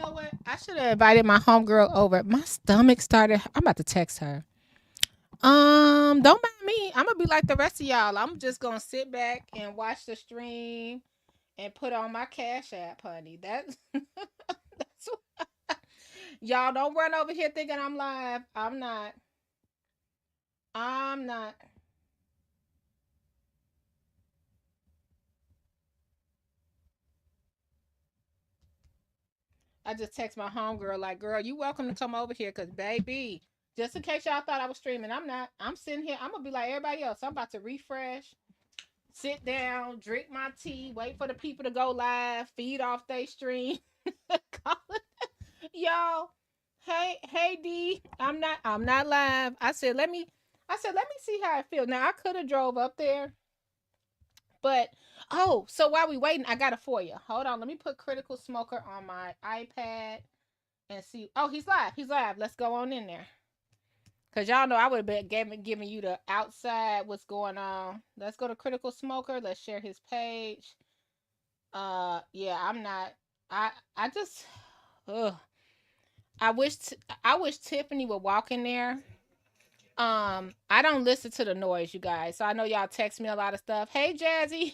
know what? I should have invited my homegirl over. My stomach started. I'm about to text her. Don't mind me. I'm gonna be like the rest of y'all. I'm just gonna sit back and watch the stream and put on my Cash App, honey. That's y'all don't run over here thinking I'm live. I'm not. I'm not. I just text my homegirl like, girl, you welcome to come over here, cause baby, just in case y'all thought I was streaming, I'm not. I'm sitting here. I'm gonna be like everybody else. I'm about to refresh, sit down, drink my tea, wait for the people to go live, feed off their stream. Y'all, hey D, I'm not live. I said let me see how it feels. Now I could have drove up there, but oh, so while we waiting, I got it for you. Hold on, let me put Critical Smoker on my iPad and see. Oh, he's live. He's live. Let's go on in there. Cause y'all know I would have been giving you the outside what's going on. Let's go to Critical Smoker. Let's share his page. Yeah, I'm not. I just. Ugh. I wish I wish Tiffany would walk in there. I don't listen to the noise, you guys. So I know y'all text me a lot of stuff. Hey Jazzy,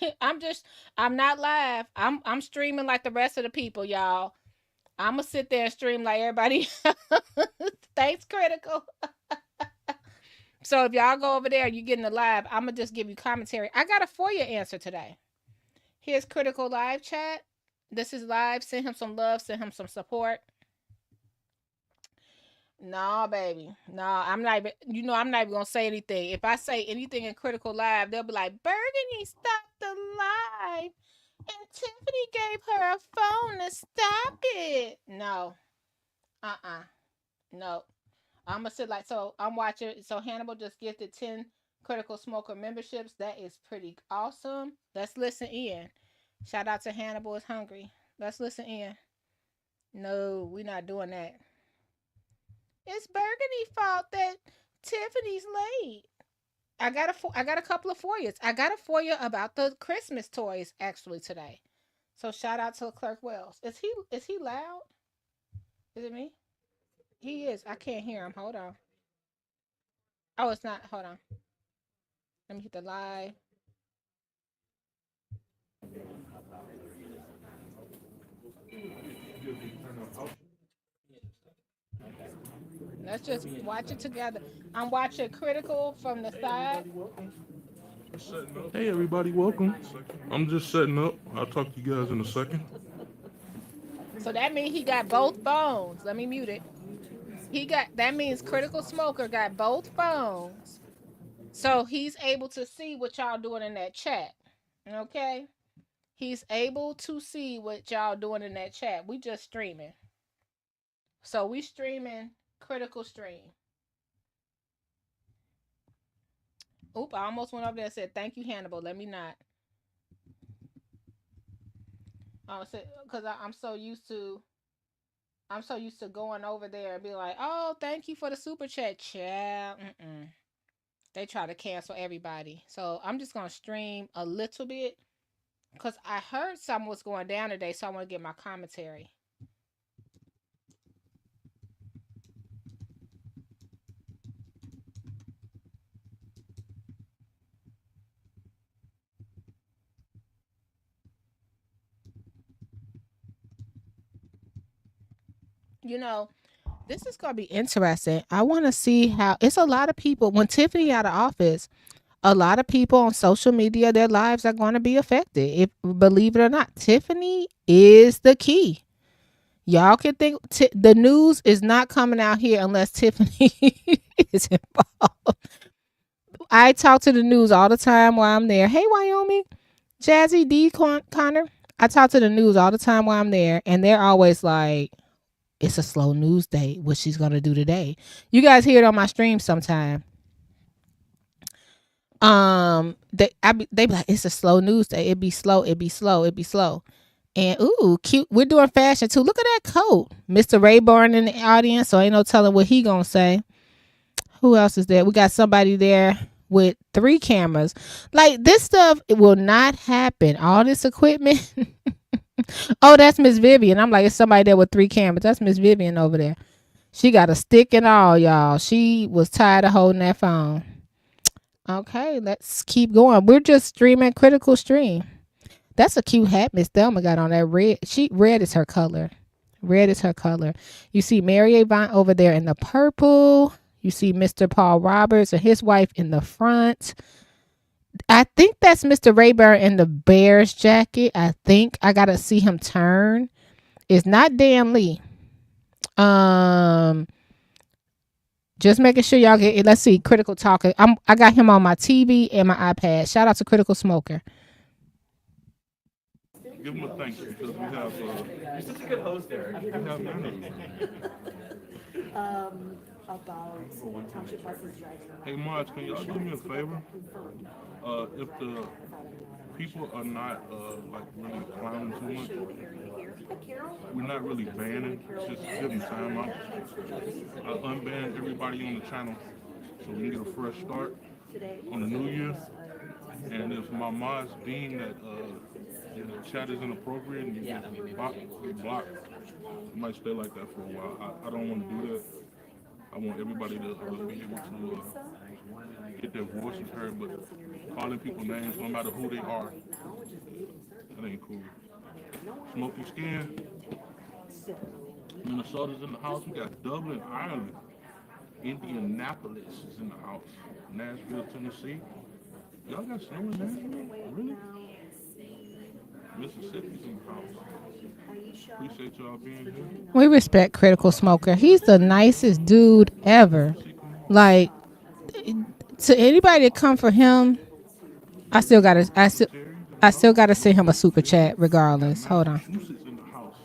I'm not live. I'm streaming like the rest of the people, y'all. I'ma sit there and stream like everybody. Thanks, Critical. So if y'all go over there, you getting the live. I'ma just give you commentary. I got a FOIA answer today. Here's Critical live chat. This is live. Send him some love. Send him some support. No, baby. No, I'm not even, I'm not even gonna say anything. If I say anything in Critical Live, they'll be like, Burgundy stopped the live. And Tiffany gave her a phone to stop it. No. Uh-uh. No. I'ma sit like so I'm watching so Hannibal just gifted 10 Critical Smoker memberships. That is pretty awesome. Let's listen in. Shout out to Hannibal is hungry. Let's listen in. No, we're not doing that. It's Burgundy's fault that Tiffany's late. I got a couple of FOIAs. I got a FOIA about the Christmas toys actually today. So shout out to Clerk Wells. Is he loud? Is it me? He is. I can't hear him. Hold on. Oh, it's not. Hold on. Let me hit the live. Let's just watch it together. I'm watching Critical from the side. Hey everybody, welcome. I'm just setting up. I'll talk to you guys in a second. So that means he got both phones. Let me mute it. That means Critical Smoker got both phones. So he's able to see what y'all doing in that chat. Okay? He's able to see what y'all doing in that chat. We just streaming. So we streaming Critical Stream. Oop, I almost went over there and said, thank you, Hannibal. Let me not. Because I'm so used to going over there and be like, oh, thank you for the super chat, chat. They try to cancel everybody. So I'm just gonna stream a little bit because I heard something was going down today, so I want to get my commentary. You know, this is gonna be interesting. I want to see how it's a lot of people when Tiffany out of office. A lot of people on social media, their lives are going to be affected. If believe it or not, Tiffany is the key. Y'all can think the news is not coming out here unless Tiffany is involved. I talk to the news all the time while I'm there. Hey, Wyoming, Jazzy D Connor. I talk to the news all the time while I'm there, and they're always like, "It's a slow news day. What she's gonna do today?" You guys hear it on my stream sometime. They be like, "It's a slow news day. It be slow. It be slow. It be slow." And ooh, cute. We're doing fashion too. Look at that coat, Mr. Rayburn in the audience. So ain't no telling what he gonna say. Who else is there? We got somebody there with 3 cameras. Like this stuff, it will not happen. All this equipment. Oh, that's Miss Vivian. I'm like, it's somebody there with three cameras. That's Miss Vivian over there. She got a stick and all, y'all. She was tired of holding that phone. Okay, let's keep going. We're just streaming Critical Stream. That's a cute hat Miss Thelma got on that red. Red is her color. Red is her color. You see Mary Avon over there in the purple. You see Mr. Paul Roberts and his wife in the front. I think that's Mr. Rayburn in the Bears jacket. I think I gotta see him turn. It's not Dan Lee. Um, just making sure y'all get. Let's see, Critical Talker. I got him on my TV and my iPad. Shout out to Critical Smoker. Give them a thanks because we have. You're such a good host, Eric. We have none. Hey, Marge, can y'all do me a favor? If the people are not like really clowning too much, we're not really banning. Just give them time out. I unban everybody on the channel so we can get a fresh start on the new year. And if my mods deem that the chat is inappropriate and you get blocked, it might stay like that for a while. I don't want to do that. I want everybody to be able to get their voices heard, but calling people names, no matter who they are, that ain't cool. Smoky Skin, Minnesota's in the house. We got Dublin, Ireland. Indianapolis is in the house. Nashville, Tennessee. Y'all got snow in Nashville? Really? Mississippi's in the house. Appreciate y'all being here. We respect Critical Smoker. He's the nicest dude ever. Like, to anybody that come for him, I still gotta I still gotta send him a super chat regardless. Hold on. Massachusetts in the house.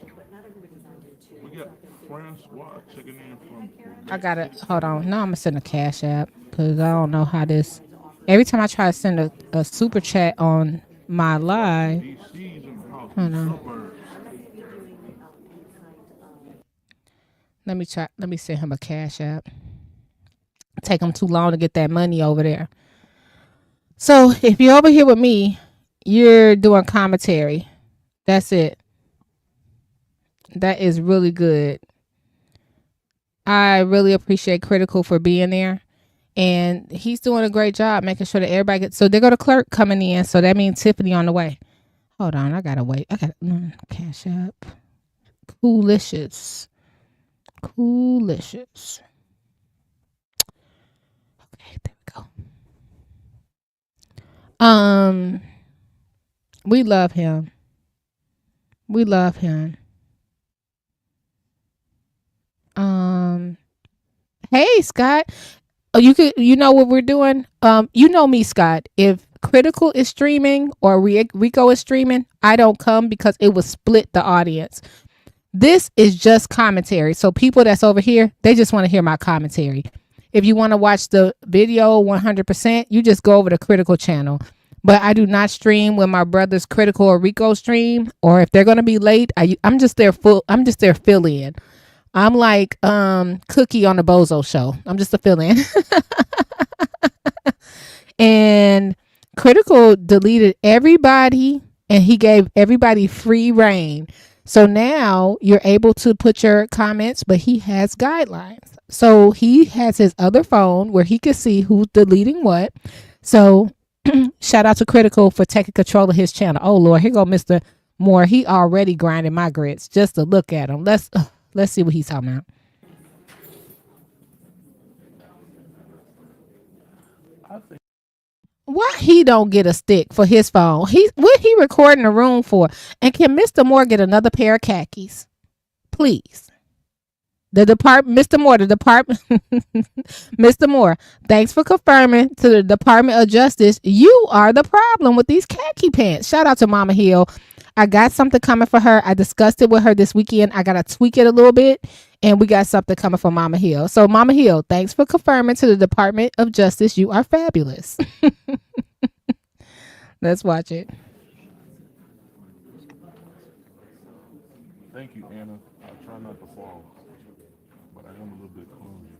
We got Francois checking in from I Quebec gotta City. hold on. Now I'm gonna send a cash app because I don't know how this. Every time I try to send a super chat on my Washington, live, D.C.'s in the house. hold on. Suburbs. Let me try. Let me send him a cash app. Take him too long to get that money over there. So if you're over here with me, you're doing commentary. That's it. That is really good. I really appreciate Critical for being there. And he's doing a great job making sure that everybody gets. So they go to clerk coming in. So that means Tiffany on the way. Hold on, I gotta wait. I got cash app. Coolicious. Coolicious. Okay, there we go. We love him. We love him. Um, hey Scott. Oh, you know what we're doing? You know me, Scott. If Critical is streaming or Rico is streaming, I don't come because it would split the audience. This is just commentary. So people that's over here, they just want to hear my commentary. If you want to watch the video 100%, you just go over to Critical channel. But I do not stream when my brother's Critical or Rico stream, or if they're gonna be late, I'm just there I'm just there fill in. I'm like Cookie on the Bozo show. I'm just a fill in. And Critical deleted everybody and he gave everybody free reign. So now you're able to put your comments, but he has guidelines. So he has his other phone where he can see who's deleting what. So shout out to Critical for taking control of his channel. Oh Lord, here go Mr. Moore. He already grinding my grits just to look at him. Let's see what he's talking about. Why he don't get a stick for his phone? What he recording the room for? And can Mr. Moore get another pair of khakis, please? The department, Mr. Moore, the department, Mr. Moore. Thanks for confirming to the Department of Justice. You are the problem with these khaki pants. Shout out to Mama Hill. I got something coming for her. I discussed it with her this weekend. I gotta tweak it a little bit, and we got something coming for Mama Hill. So, Mama Hill, thanks for confirming to the Department of Justice. You are fabulous. Let's watch it. Thank you, Anna. I try not to fall, but I am a little bit clumsy.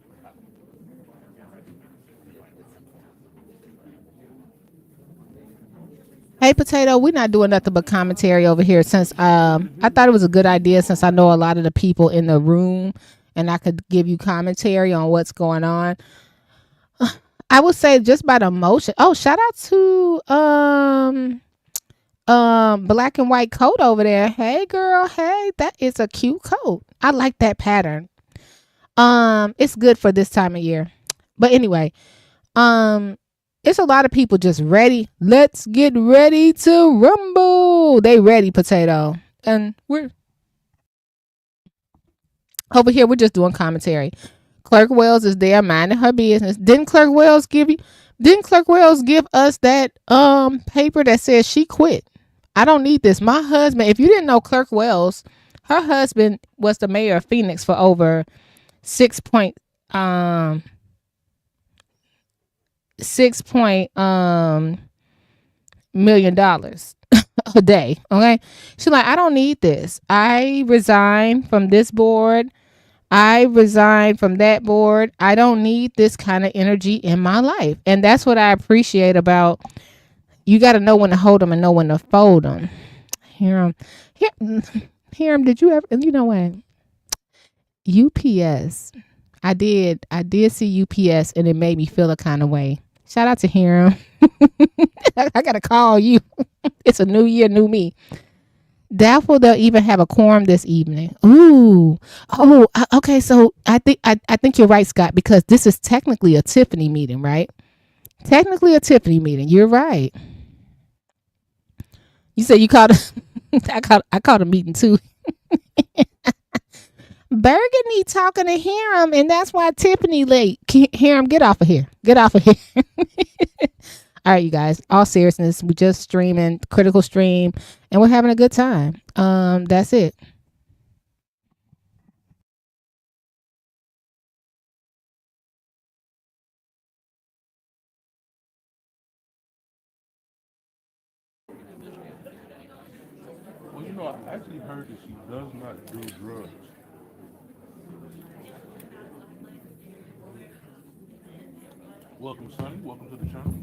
Hey, Hey, Potato, we're not doing nothing but commentary over here since I thought it was a good idea since I know a lot of the people in the room and I could give you commentary on what's going on. I would say just by the emotion. Oh, shout out to black and white coat over there. Hey girl, hey, that is a cute coat. I like that pattern. It's good for this time of year. But anyway, um it's a lot of people just ready. Let's get ready to rumble. They ready, Potato. And we're over here, we're just doing commentary. Clerk Wells is there minding her business. Didn't Clerk Wells give us that paper that says she quit? I don't need this. My husband, if you didn't know Clerk Wells, her husband was the mayor of Phoenix for over 6 point um 6 million dollars a day. Okay. She's like, I don't need this. I resigned from this board. I resigned from that board. I don't need this kind of energy in my life. And that's what I appreciate about you got to know when to hold them and know when to fold them. Hear them. Hear them. Did you ever, you know what? UPS. I did see UPS and it made me feel a kind of way. Shout out to Hiram. I got to call you. It's a new year, new me. Doubtful they'll even have a quorum this evening. Ooh. Oh, okay. So I think you're right, Scott, because this is technically a Tiffany meeting, right? Technically a Tiffany meeting. You're right. You said you called I called a meeting too. Burgundy talking to Hiram, and that's why Tiffany late. Hiram, get off of here. Get off of here. All right, you guys. All seriousness, we just streaming critical stream, and we're having a good time. That's it. Well, I actually heard that she does not do drugs. Welcome, Sonny. Welcome to the channel.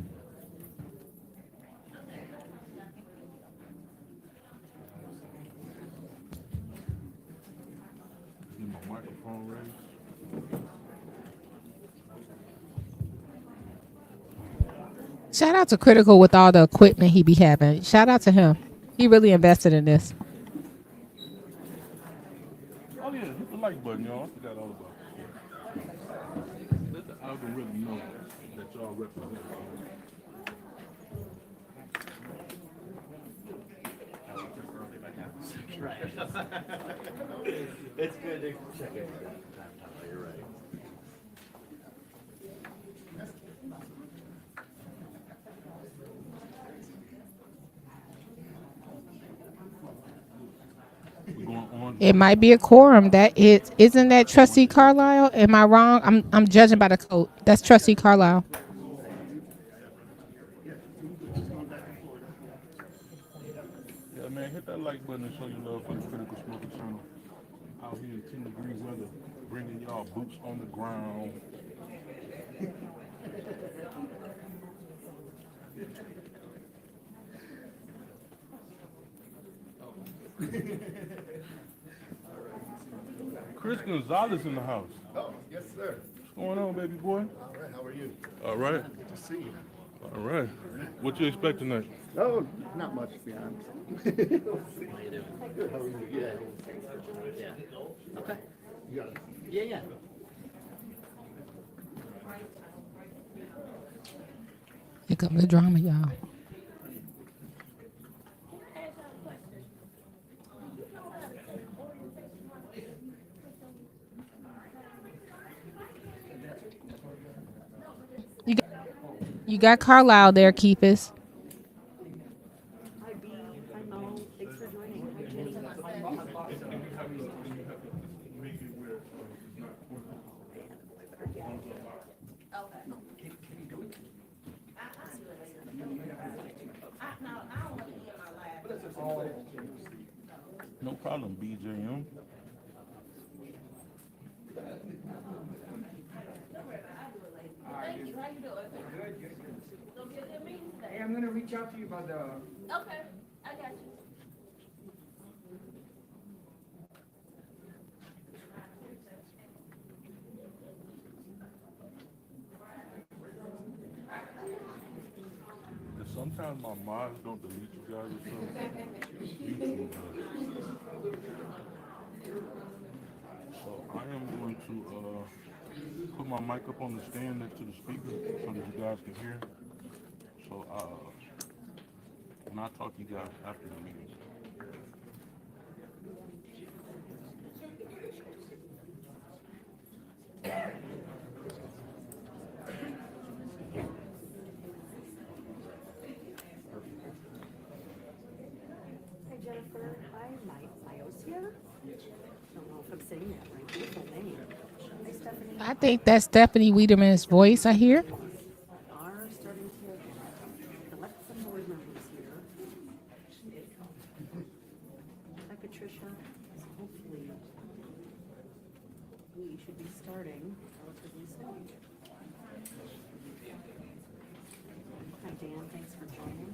Get my microphone ready. Shout out to Critical with all the equipment he be having. Shout out to him. He really invested in this. Oh yeah, hit the like button, y'all. I forgot all about it. Let the algorithm know that y'all represent. It's good to check it. You're right. We're going on. It might be a quorum. That is, isn't that Trustee Carlisle? Am I wrong? I'm judging by the code. That's Trustee Carlisle. Yeah, man, hit that like button and show your love for the Critical Smoker channel. Out here in 10-degree weather, bringing y'all boots on the ground. Chris Gonzalez in the house. Oh, yes, sir. What's going on, baby boy? All right, how are you? All right. Good to see you. All right. What you expect tonight? Oh, not much, to be honest. Good, how are you? Yeah. Yeah. Okay. You got it. Yeah, yeah. Here come the drama, y'all. You got, you got Carlisle there, Keepus. Hi, B. Hi, Mo. Thanks for joining. Hi, Jenny. No problem, BJM. I'm gonna reach out to you about the. Okay, I got you. And sometimes my mods don't delete you guys or something. YouTube does. So I am going to put my mic up on the stand next to the speaker so that you guys can hear. So and I'll talk to you guys after the meeting. Hi Jennifer, hi Myosia. Don't know if I'm saying that right. Beautiful name. Hi Stephanie. I think that's Stephanie Wiedeman's voice I hear. Are starting to elect some board members here. Hi Patricia. So hopefully we should be starting relatively soon. Hi Dan, thanks for joining.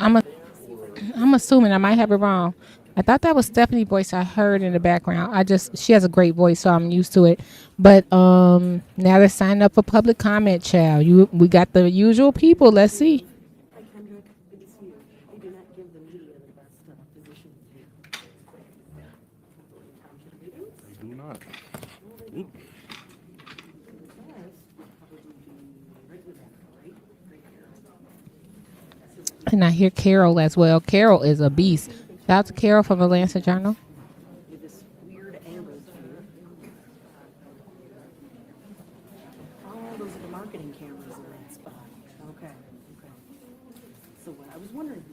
I'm a, I'm assuming I might have it wrong. I thought that was Stephanie's voice I heard in the background. She has a great voice, so I'm used to it. But now they're signing up for public comment, child. We got the usual people. Let's see. Hi Kendrick, good to see you. They do not give the media the best position here. Township meetings? They do not. Yes, probably be right with that, right? Right here. And I hear Carol as well. Carol is a beast. Shout out to Carol from the Lancet Journal. With this weird angle here. Oh, those are the marketing cameras in that spot. Okay, okay. So what I was wondering,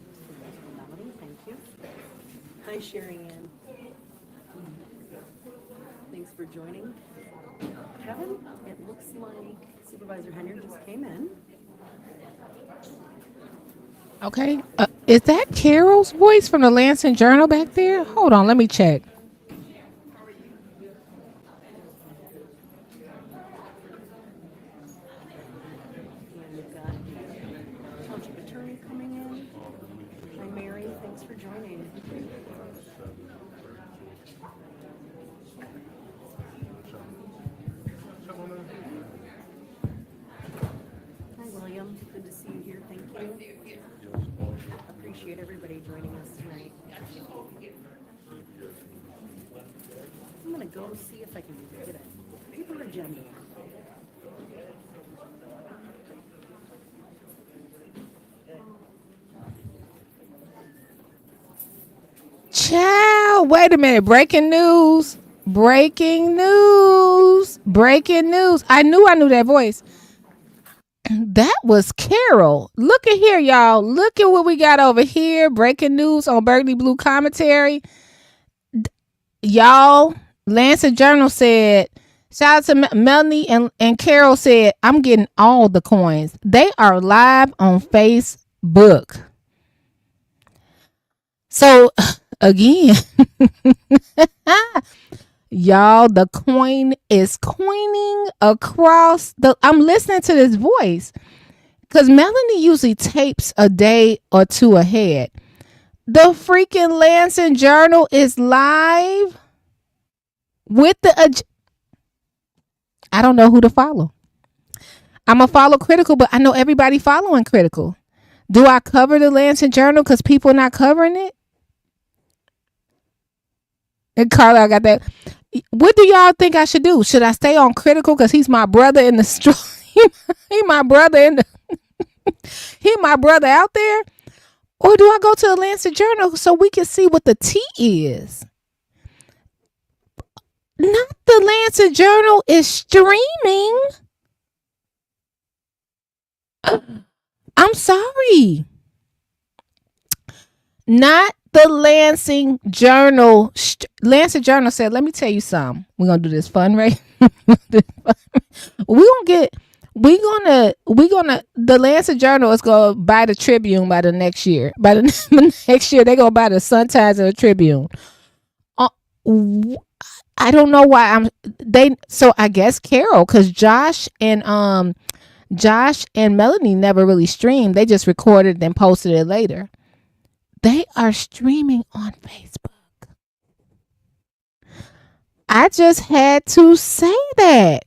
Melody, thank you. Hi, Sherry Ann. Thanks for joining. Kevin, it looks like Supervisor Henry just came in. Okay. Is that Carol's voice from the Lancet Journal back there? Hold on, let me check. And we've got the township attorney coming in. Hi, Mary, thanks for joining. Hi, William, good to see you here, thank you. Appreciate everybody joining us tonight. I'm gonna go see if I can get a paper agenda. Child, wait a minute. Breaking news. Breaking news. Breaking news. I knew that voice. That was Carol. Look at here, y'all. Look at what we got over here. Breaking news on Burgundy Blue Commentary. Y'all, Lancet Journal said, shout out to Melanie and Carol said, I'm getting all the coins. They are live on Facebook. So, again, y'all, the coin is coining across I'm listening to this voice because Melanie usually tapes a day or two ahead. The freaking Lancet Journal is live with I don't know who to follow. I'm going to follow Critical, but I know everybody following Critical. Do I cover the Lancet Journal because people are not covering it? And Carla, I got that. What do y'all think I should do? Should I stay on Critical because he's my brother in the struggle? He my brother in the he my brother out there? Or do I go to the Lancet Journal so we can see what the tea is? Not the Lancet Journal is streaming. I'm sorry. Not the Lancet Journal. Lancet Journal said, let me tell you something. We're going to do this fundraiser. The Lancet Journal is going to buy the Tribune by the next year. By the next year, they're going to buy the Sun-Times and the Tribune. I don't know why they. So I guess Carol, because Josh and Melanie never really streamed. They just recorded and posted it later. They are streaming on Facebook. I just had to say that.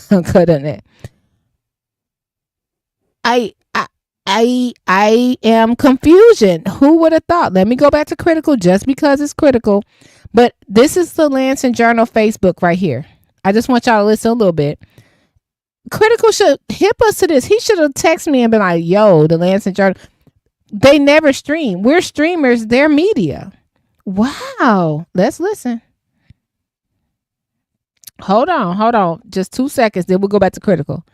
Couldn't it? I I I am confusion. Who would have thought? Let me go back to critical just because it's critical. But this is the Lansing Journal Facebook right here. I just want y'all to listen a little bit. Critical should hip us to this. He should have texted me and been like, yo, the Lansing Journal. They never stream. We're streamers, they're media. Wow. Let's listen. Hold on. Just 2 seconds. Then we'll go back to critical.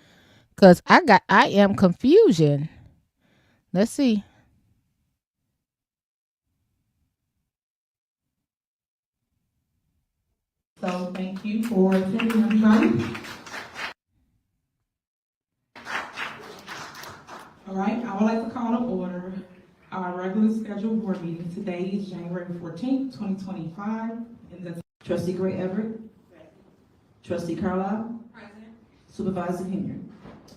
Cause I am confusion. Let's see. So thank you for attending, everybody. All right, I would like to call to order our regular scheduled board meeting. Today is January 14th, 2025. And that's Trustee Gray Everett. Trustee Carlisle. Present. Supervisor Henry.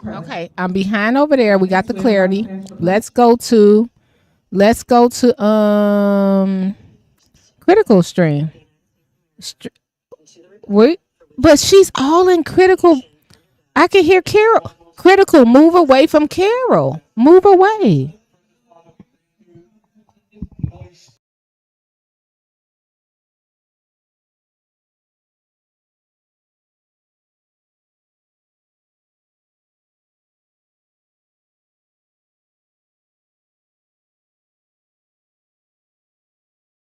Present. Okay, I'm behind over there. We got the clarity. Let's go to critical stream. Wait, but she's all in critical. I can hear Carol. Critical, move away from Carol. Move away.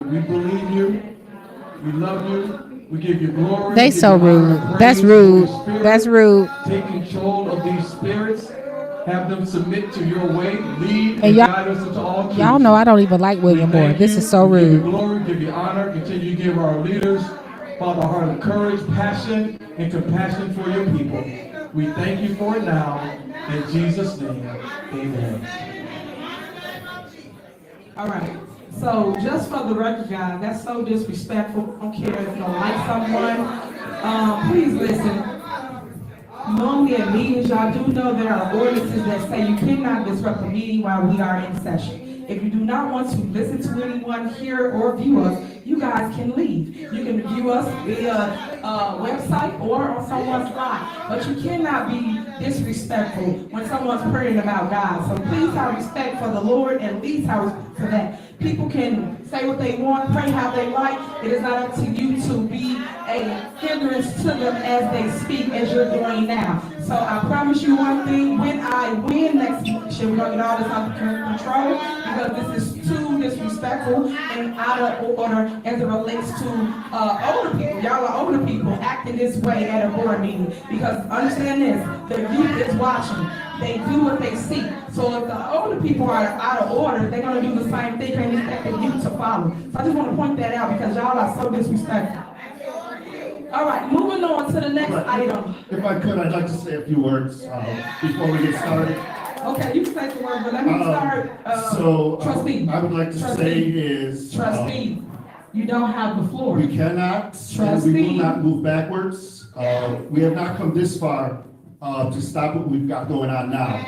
We believe you. We love you. We give you glory. They so rude. That's rude. That's rude. Take control of these spirits. Have them submit to your way. Lead And guide us into all truth. y'all know I don't even like William Moore. This is so We give you rude. glory, give you honor. Continue to give our leaders, Father, heart of courage, passion, and compassion for your people. We thank you for it now. In Jesus' name, amen. All right. So just for the record, guys, that's so disrespectful. I don't care if you don't like someone. Please listen. Normally at meetings, y'all do know there are ordinances that say you cannot disrupt the meeting while we are in session. If you do not want to listen to anyone, hear, or view us, you guys can leave. You can view us via website or on someone's line, but you cannot be disrespectful when someone's praying about God. So please have respect for the Lord, and at least have respect for that. People can say what they want, pray how they like. It is not up to you to be a hindrance to them as they speak, as you're doing now. So I promise you one thing, when I win next election, we're going to get all this under control, because this is too disrespectful and out of order as it relates to older people. Y'all are older people acting this way at a board meeting, because understand this, the youth is watching. They do what they see. So if the older people are out of order, they're going to do the same thing and expect the youth to follow. So I just want to point that out, because y'all are so disrespectful. All right, moving on to the next item. If I could, I'd like to say a few words before we get started. Okay, you can say the word, but let me start. Trustee. I would like to say is... Trustee, you don't have the floor. We cannot, and we will not move backwards. We have not come this far to stop what we've got going on now.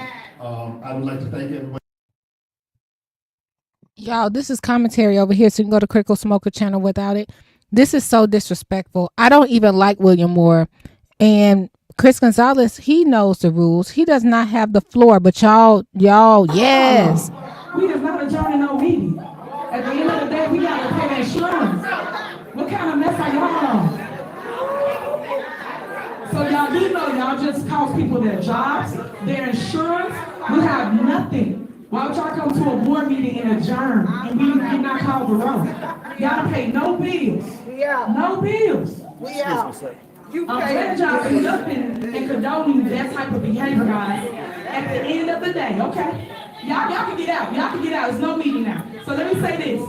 I would like to thank everybody. Y'all, this is commentary over here, so you can go to Critical Smoker channel without it. This is so disrespectful. I don't even like William Moore. And Chris Gonzalez, he knows the rules. He does not have the floor, but y'all, yes. We is not adjourning no meeting. At the end of the day, we got to pay insurance. What kind of mess are y'all on? So y'all do know y'all just cost people their jobs, their insurance. We have nothing. Why would y'all come to a board meeting and adjourn and we did not call the roll? Y'all pay no bills. No bills. I'm glad y'all conducting and condoning that type of behavior, guys. At the end of the day, okay? Y'all can get out. Y'all can get out. There's no meeting now. So let me say this.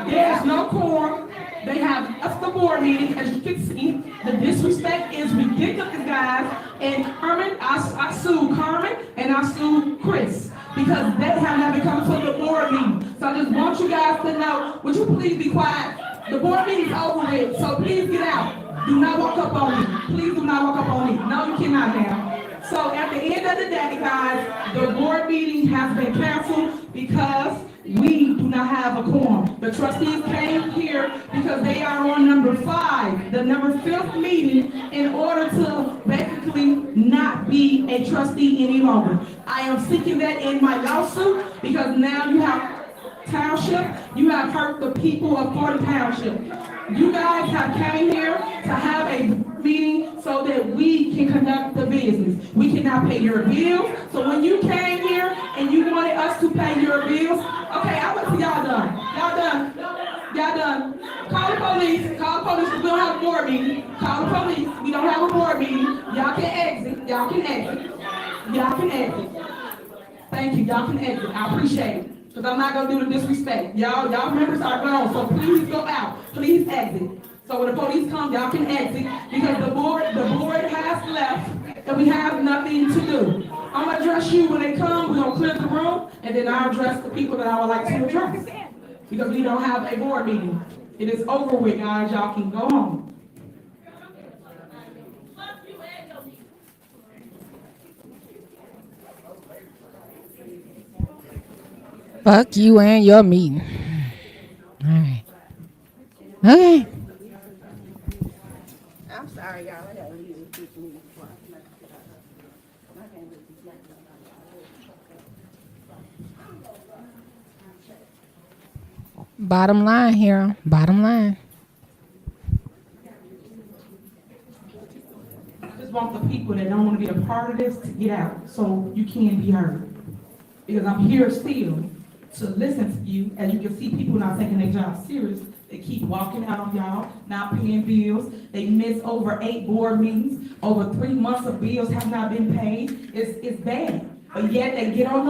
There's no quorum. They have us the board meeting. As you can see, the disrespect is ridiculous, guys. And Carmen, I sued Carmen and I sued Chris, because they have never come to the board meeting. So So I just want you guys to know, would you please be quiet? The board meeting's over with, so please get out. Do not walk up on me. Please do not walk up on me. No, you cannot now. So at the end of the day, guys, the board meeting has been canceled because we do not have a quorum. The trustees came here because they are on number 5, the number 5th meeting, in order to basically not be a trustee any longer. I am seeking that in my lawsuit because now you have township, you have hurt the people of Gordon Township. You guys have came here to have a meeting so that we can conduct the business. We cannot pay your bills. So when you came here and you wanted us to pay your bills, okay, I wait till y'all done. Y'all done. Y'all done. Call the police. Call the police. We don't have a board meeting. Call the police. We don't have a board meeting. Y'all can exit. Y'all can exit. Y'all can exit. Thank you. Y'all can exit. I appreciate it. Because I'm not going to do the disrespect. Y'all members are gone, so please go out. Please exit. So when the police come, y'all can exit because the board has left and we have nothing to do. I'm going to address you when they come. We're going to clear the room and then I'll address the people that I would like to address. Because we don't have a board meeting. It is over with, guys. Y'all can go home. Fuck you and your meeting. All right. Okay. I'm sorry, y'all. I gotta leave this meeting. Bottom line here. Bottom line. I just want the people that don't want to be a part of this to get out so you can be heard. Because I'm here still to listen to you. As you can see, people not taking their job serious. They keep walking out on y'all, not paying bills. They miss over 8 board meetings. Over 3 months of bills have not been paid. It's bad. But yet they get on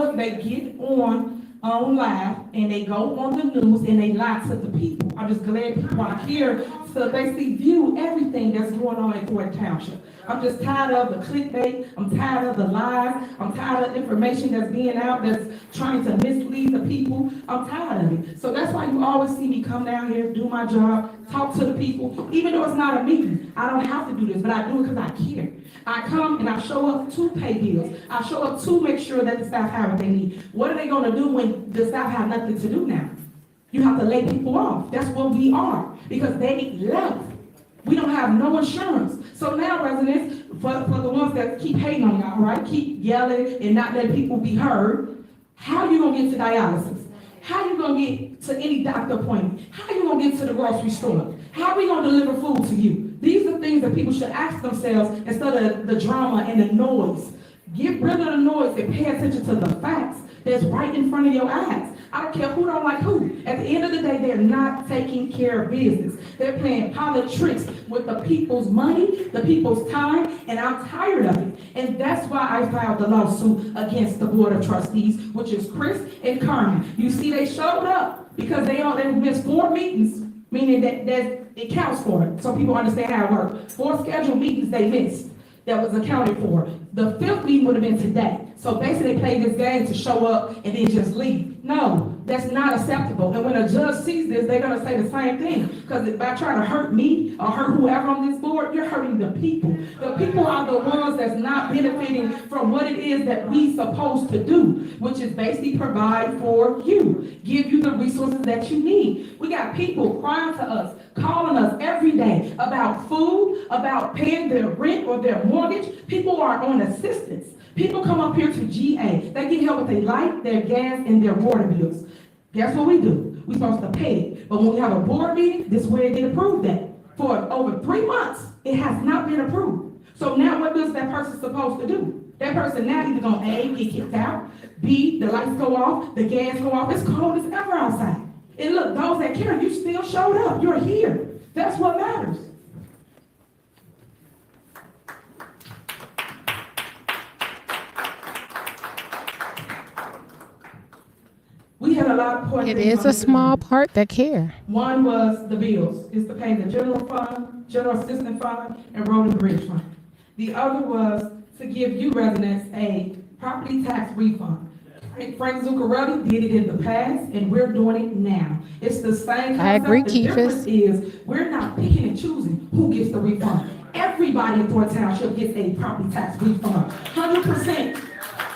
live and they go on the news and they lie to the people. I'm just glad people are here so they see view everything that's going on in Gordon Township. I'm just tired of the clickbait. I'm tired of the lies. I'm tired of information that's being out that's trying to mislead the people. I'm tired of it. So that's why you always see me come down here, do my job, talk to the people. Even though it's not a meeting, I don't have to do this, but I do it because I care. I come and I show up to pay bills. I show up to make sure that the staff have what they need. What are they going to do when the staff have nothing to do now? You have to lay people off. That's what we are because they left. We don't have no insurance. So now, residents, for the ones that keep hating on y'all, right? Keep yelling and not letting people be heard. How you gonna get to dialysis? How you gonna get to any doctor appointment? How you gonna get to the grocery store? How we gonna deliver food to you? These are things that people should ask themselves instead of the drama and the noise. Get rid of the noise and pay attention to the facts that's right in front of your eyes. I don't care who don't like who. At the end of the day, they're not taking care of business. They're playing politics with the people's money, the people's time, and I'm tired of it. And that's why I filed the lawsuit against the Board of Trustees, which is Chris and Carmen. You see, they showed up because they missed 4 meetings, meaning that it counts for it, so people understand how it works. 4 scheduled meetings they missed that was accounted for. The 5th meeting would have been today. So basically they played this game to show up and then just leave. No, that's not acceptable. And when a judge sees this, they're gonna say the same thing. Because by trying to hurt me or hurt whoever on this board, you're hurting the people. The people are the ones that's not benefiting from what it is that we supposed to do, which is basically provide for you, give you the resources that you need. We got people crying to us, calling us every day about food, about paying their rent or their mortgage. People are on assistance. People come up here to GA. They get help with their light, their gas, and their water bills. Guess what we do? We're supposed to pay it. But when we have a board meeting, this is where it get approved at. For over 3 months, it has not been approved. So now what is that person supposed to do? That person now either gonna A, get kicked out, B, the lights go off, the gas go off. It's cold as ever outside. And look, those that care, you still showed up. You're here. That's what matters. We had a lot of points. It is a small part that care. One was the bills. It's to pay the general fund, general assistance fund, and road and bridge fund. The other was to give you residents a property tax refund. Frank Zuccarelli did it in the past, and we're doing it now. It's the same concept. I agree, The Keithis. difference is we're not picking and choosing who gets the refund. Everybody in Thornton Township gets a property tax refund, 100%,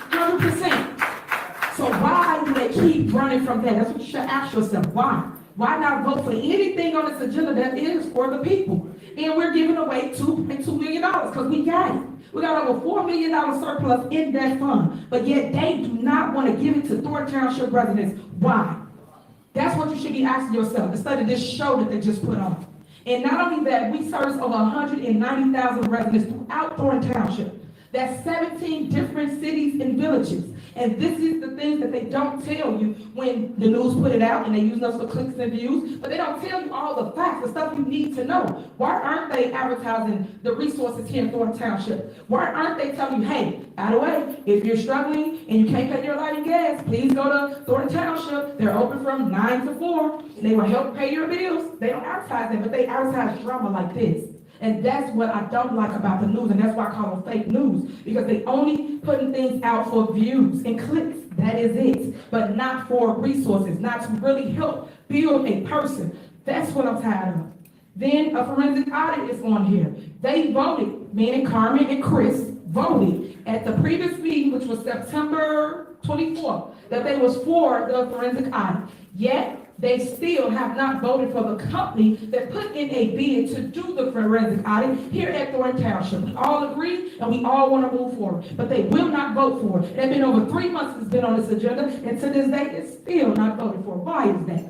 100%. So why do they keep running from that? That's what you should ask yourself. Why? Why not vote for anything on this agenda that is for the people? And we're giving away $2.2 million because we got it. We got over $4 million surplus in that fund, but yet they do not want to give it to Thornton Township residents. Why? That's what you should be asking yourself instead of this show that they just put on. And not only that, we service over 190,000 residents throughout Thornton Township. That's 17 different cities and villages. And this is the things that they don't tell you when the news put it out and they use us for clicks and views, but they don't tell you all the facts, the stuff you need to know. Why aren't they advertising the resources here in Thornton Township? Why aren't they telling you, hey, by the way, if you're struggling and you can't pay your light and gas, please go to Thornton Township. They're open from 9 to 4. And they will help pay your bills. They don't advertise that, but they advertise drama like this. And that's what I don't like about the news, and that's why I call them fake news, because they only putting things out for views and clicks. That is it, but not for resources, not to really help build a person. That's what I'm tired of. Then a forensic audit is on here. They voted, meaning Carmen and Chris voted at the previous meeting, which was September 24th, that they was for the forensic audit. Yet, they still have not voted for the company that put in a bid to do the forensic audit here at Thornton Township. We all agree and we all want to move forward, but they will not vote for it. They've been over 3 months it's been on this agenda, and to this day, it's still not voted for. Why is that?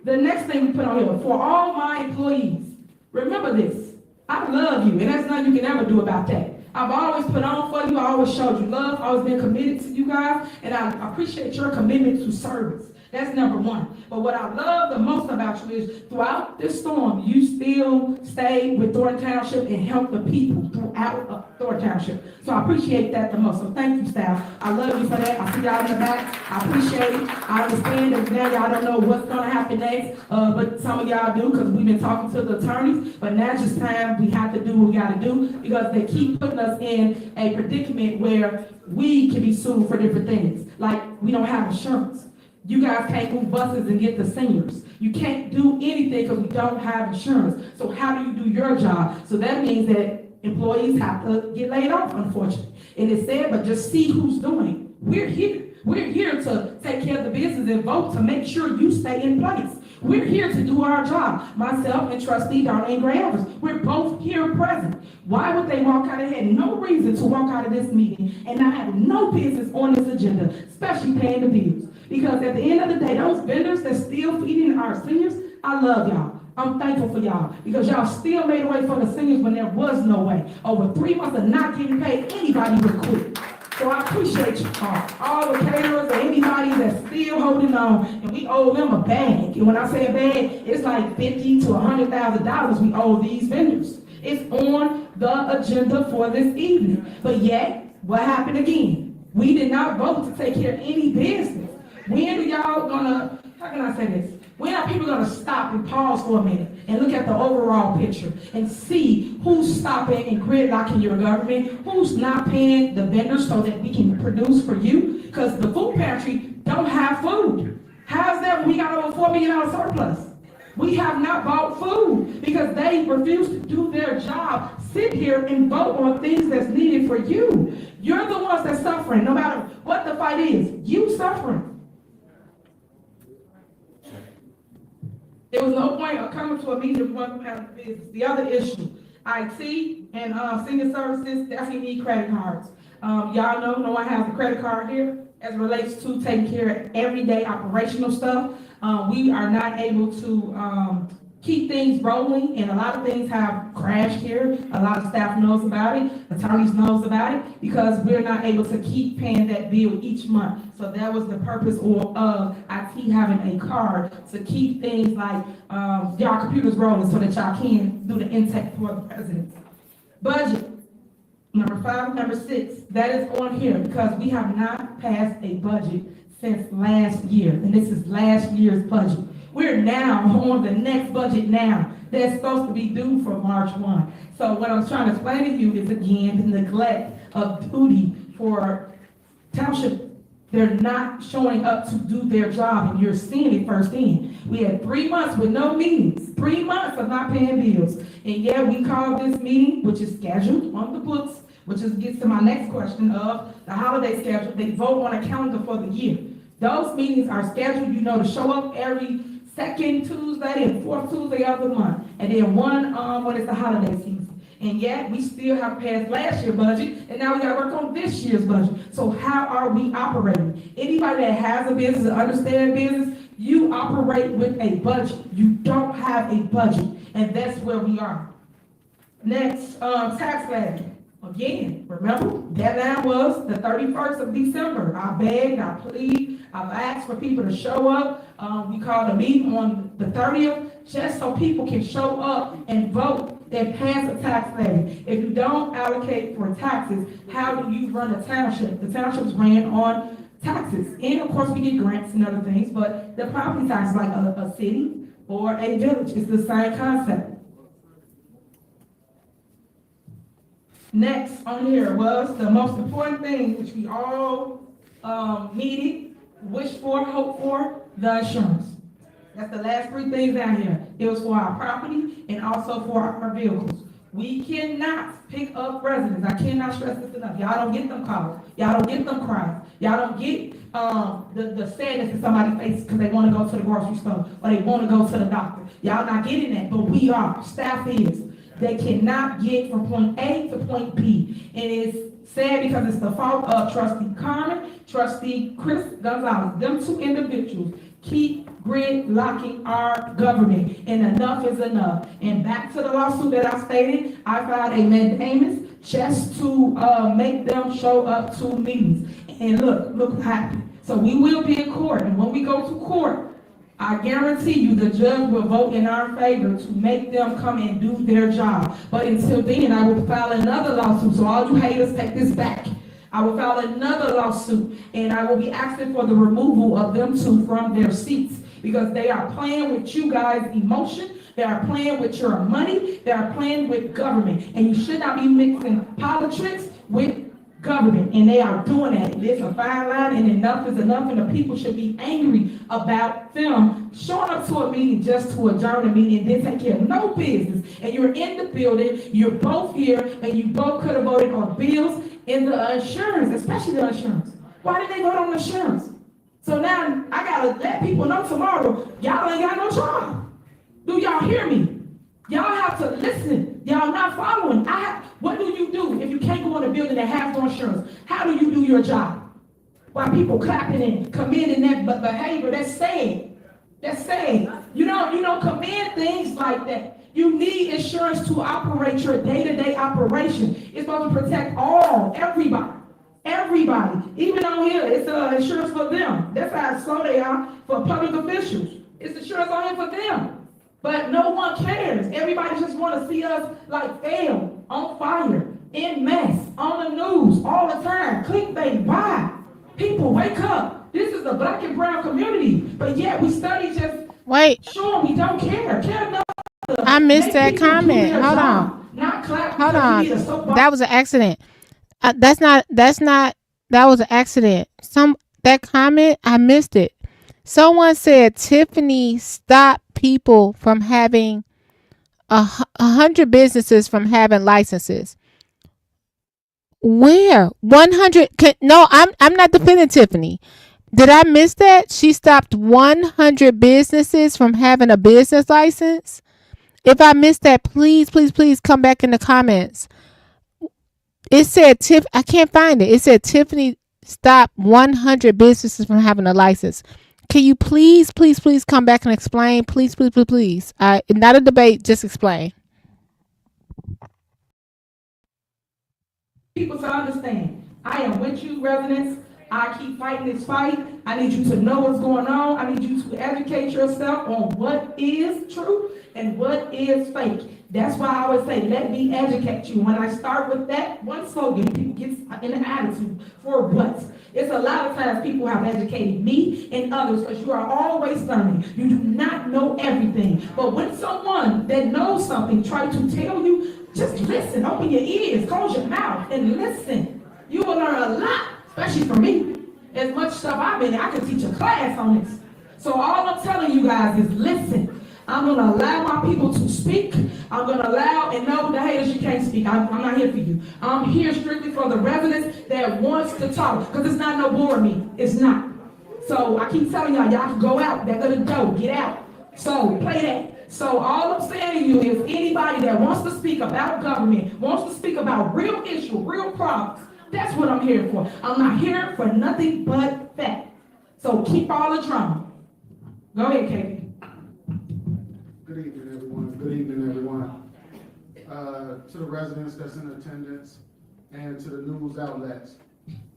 The next thing we put on here, for all my employees, remember this, I love you, and there's nothing you can ever do about that. I've always put on for you, I always showed you love, always been committed to you guys, and I appreciate your commitment to service. That's number one. But what I love the most about you is throughout this storm, you still stayed with Thornton Township and helped the people throughout Thornton Township. So I appreciate that the most. So thank you, staff. I love you for that. I see y'all in the back. I appreciate it. I understand that now y'all don't know what's going to happen next, but some of y'all do because we've been talking to the attorneys. But now it's just time we have to do what we got to do because they keep putting us in a predicament where we can be sued for different things. Like we don't have insurance. You guys can't move buses and get the seniors. You can't do anything because we don't have insurance. So how do you do your job? So that means that employees have to get laid off, unfortunately. And it's sad, but just see who's doing it. We're here. We're here to take care of the business and vote to make sure you stay in place. We're here to do our job. Myself and trustee Darlene Gray Evers, we're both here present. Why would they walk out? They had no reason to walk out of this meeting and not have no business on this agenda, especially paying the bills. Because at the end of the day, those vendors that still feeding our seniors, I love y'all. I'm thankful for y'all because y'all still made a way for the seniors when there was no way. Over 3 months of not getting paid, anybody would quit. So I appreciate you all the caterers or anybody that's still holding on, and we owe them a bag. And when I say a bag, it's like $50,000 to $100,000 we owe these vendors. It's on the agenda for this evening. But yet, what happened again? We did not vote to take care of any business. When are y'all gonna, how can I say this? When are people gonna stop and pause for a minute and look at the overall picture and see who's stopping and gridlocking your government, who's not paying the vendors so that we can produce for you? Because the food pantry don't have food. How's that when we got over $4 million surplus? We have not bought food because they refuse to do their job, sit here and vote on things that's needed for you. You're the ones that's suffering, no matter what the fight is, you suffering. There was no point of coming to a meeting if we weren't having business. The other issue, IT and senior services definitely need credit cards. Y'all know no one has a credit card here as it relates to taking care of everyday operational stuff. We are not able to keep things rolling, and a lot of things have crashed here. A lot of staff knows about it, attorneys knows about it, because we're not able to keep paying that bill each month. So that was the purpose of IT having a card to keep things like y'all computers rolling so that y'all can do the intake for the president. Budget. Number 5, number 6, that is on here because we have not passed a budget since last year, and this is last year's budget. We're now on the next budget now that's supposed to be due for March 1. So what I'm trying to explain to you is, again, the neglect of duty for township They're not showing up to do their job, and you're seeing it firsthand. We had 3 months with no meetings, 3 months of not paying bills. And yeah, we called this meeting, which is scheduled on the books, which is gets to my next question of the holiday schedule. They vote on a calendar for the year. Those meetings are scheduled, to show up every second Tuesday and fourth Tuesday of the month. And then one when it's the holiday season. And yet, we still have passed last year's budget, and now we gotta work on this year's budget. So how are we operating? Anybody that has a business and understands business, you operate with a budget. You don't have a budget, and that's where we are. Next, tax levy. Again, remember, deadline was the 31st of December. I begged, I plead, I've asked for people to show up. We called a meeting on the 30th, just so people can show up and vote and pass a tax levy. If you don't allocate for taxes, how do you run a township? The townships ran on taxes. And of course, we get grants and other things, but the property tax is like a city or a village. It's the same concept. Next on here was the most important thing, which we all needed, wished for, hoped for, the insurance. That's the last three things down here. It was for our property and also for our vehicles. We cannot pick up residents. I cannot stress this enough. Y'all don't get them calls. Y'all don't get them cries. Y'all don't get the sadness that somebody faces because they want to go to the grocery store or they want to go to the doctor. Y'all not getting that, but we are. Staff is. They cannot get from point A to point B. And it's sad because it's the fault of Trustee Carmen, Trustee Chris Gonzalez. Them two individuals keep gridlocking our government, and enough is enough. And back to the lawsuit that I stated, I filed a mandamus just to make them show up to meetings. And look what happened. So we will be in court, and when we go to court, I guarantee you the judge will vote in our favor to make them come and do their job. But until then, I will file another lawsuit. So all you haters, take this back. I will file another lawsuit, and I will be asking for the removal of them two from their seats because they are playing with you guys' emotion. They are playing with your money. They are playing with government. And you should not be mixing politics with government, and they are doing that. There's a fine line, and enough is enough, and the people should be angry about them showing up to a meeting just to adjourn a meeting and then take care of no business. And you're in the building, you're both here, and you both could have voted on bills and the insurance, especially the insurance. Why did they vote on insurance? So now I gotta let people know tomorrow, y'all ain't got no job. Do y'all hear me? Y'all have to listen. Y'all not following. What do you do if you can't go in a building that has no insurance? How do you do your job? While people clapping and commending that behavior, that's sad. That's sad. You don't commend things like that. You need insurance to operate your day-to-day operation. It's supposed to protect everybody. Everybody. Even on here, it's insurance for them. That's how slow they are for public officials. It's insurance on here for them. But no one cares. Everybody just want to see us like fail, on fire, in mess, on the news, all the time. Clickbait. Why? People, wake up. This is the black and brown community. But yet we study just sure we don't care. Care enough. I missed that comment. Hold on. Not clap. Hold on. That was an accident. That was an accident. That comment, I missed it. Someone said Tiffany stopped people from having 100 businesses from having licenses. Where? 100? No, I'm not defending Tiffany. Did I miss that? She stopped 100 businesses from having a business license? If I missed that, please come back in the comments. It said I can't find it. It said Tiffany stopped 100 businesses from having a license. Can you please come back and explain? Please. Not a debate, just explain. People to understand, I am with you, residents. I keep fighting this fight. I need you to know what's going on. I need you to educate yourself on what is true and what is fake. That's why I always say, let me educate you. When I start with that one slogan, people get in an attitude for what? It's a lot of times people have educated me and others because you are always learning. You do not know everything. But when someone that knows something tries to tell you, just listen, open your ears, close your mouth, and listen. You will learn a lot, especially from me. As much much stuff I've been in. I could teach a class on this. So all I'm telling you guys is listen. I'm going to allow my people to speak. I'm going to allow, and no, the haters, you can't speak. I'm not here for you. I'm here strictly for the residents that wants to talk, because it's not no board meeting. It's not. So I keep telling y'all can go out. They're going to go. Get out. So play that. So all I'm saying to you is anybody that wants to speak about government, wants to speak about real issue, real problems, that's what I'm here for. I'm not here for nothing but that. So keep all the drama. Go ahead, Katie. Good evening, everyone. Good evening, everyone. To the residents that's in attendance and to the news outlets,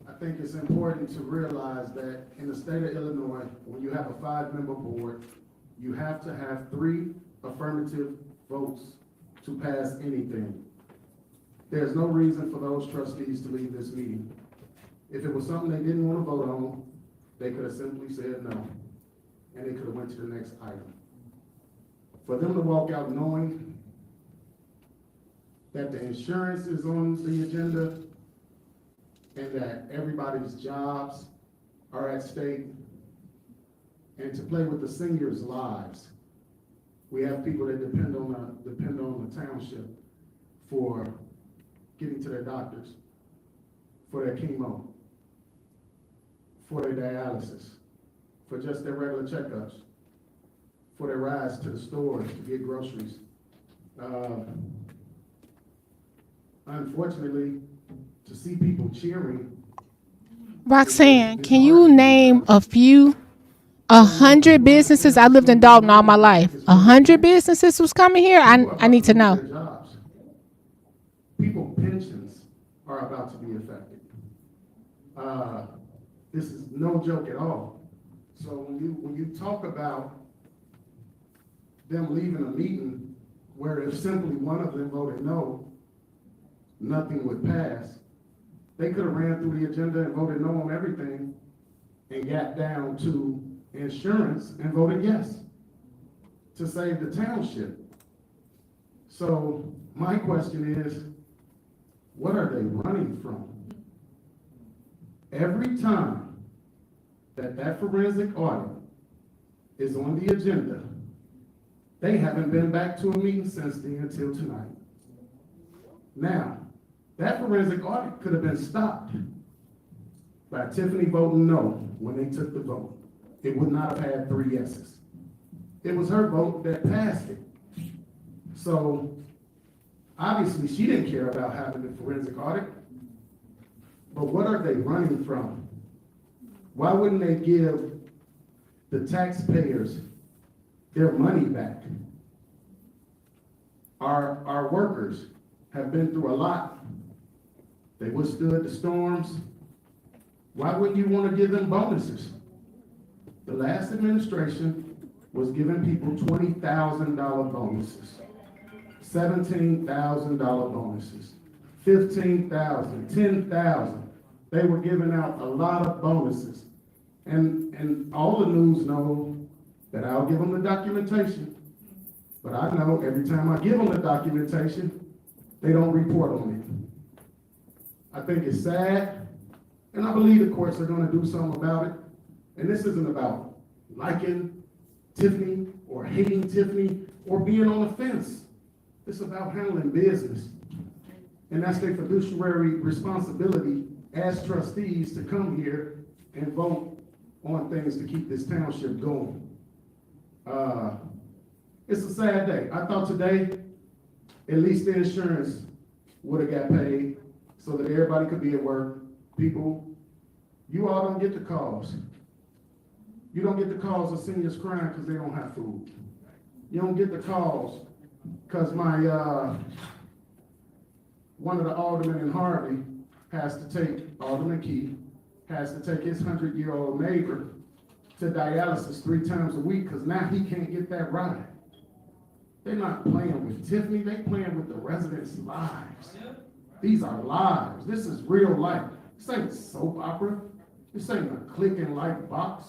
I think it's important to realize that in the state of Illinois, when you have a 5-member board, you have to have 3 affirmative votes to pass anything. There's no reason for those trustees to leave this meeting. If it was something they didn't want to vote on, they could have simply said no, and they could have went to the next item. For them to walk out knowing that the insurance is on the agenda and that everybody's jobs are at stake, and to play with the seniors' lives. We have people that depend on the township for getting to their doctors, for their chemo, for their dialysis, for just their regular checkups, for their rides to the stores to get groceries. Unfortunately, to see people cheering. Roxanne, can you name a few? 100 businesses. I lived in Dalton all my life. 100 businesses was coming here. I need to know. People's pensions are about to be affected. This is no joke at all. So when you talk about them leaving a meeting where if simply one of them voted no, nothing would pass. They could have ran through the agenda and voted no on everything and got down to insurance and voted yes to save the township. So my question is, what are they running from? Every time that forensic audit is on the agenda, they haven't been back to a meeting since then until tonight. Now, that forensic audit could have been stopped by Tiffany voting no when they took the vote. It would not have had 3 yeses. It was her vote that passed it. So obviously she didn't care about having the forensic audit. But what are they running from? Why wouldn't they give the taxpayers their money back? Our workers have been through a lot. They withstood the storms. Why wouldn't you want to give them bonuses? The last administration was giving people $20,000 bonuses, $17,000 bonuses, $15,000, $10,000. They were giving out a lot of bonuses. And all the news know that I'll give them the documentation. But I know every time I give them the documentation, they don't report on it. I think it's sad, and I believe the courts are going to do something about it. And this isn't about liking Tiffany or hating Tiffany or being on the fence. It's about handling business. And that's their fiduciary responsibility as trustees to come here and vote on things to keep this township going. It's a sad day. I thought today, at least the insurance would have got paid so that everybody could be at work. People, you all don't get the calls. You don't get the calls of seniors crying because they don't have food. You don't get the calls because one of the aldermen in Harvey has to take, Alderman Key, has to take his 100-year-old neighbor to dialysis 3 times a week because now he can't get that ride. They're not playing with Tiffany, they're playing with the residents' lives. These are lives. This is real life. This ain't soap opera. This ain't a click and like box.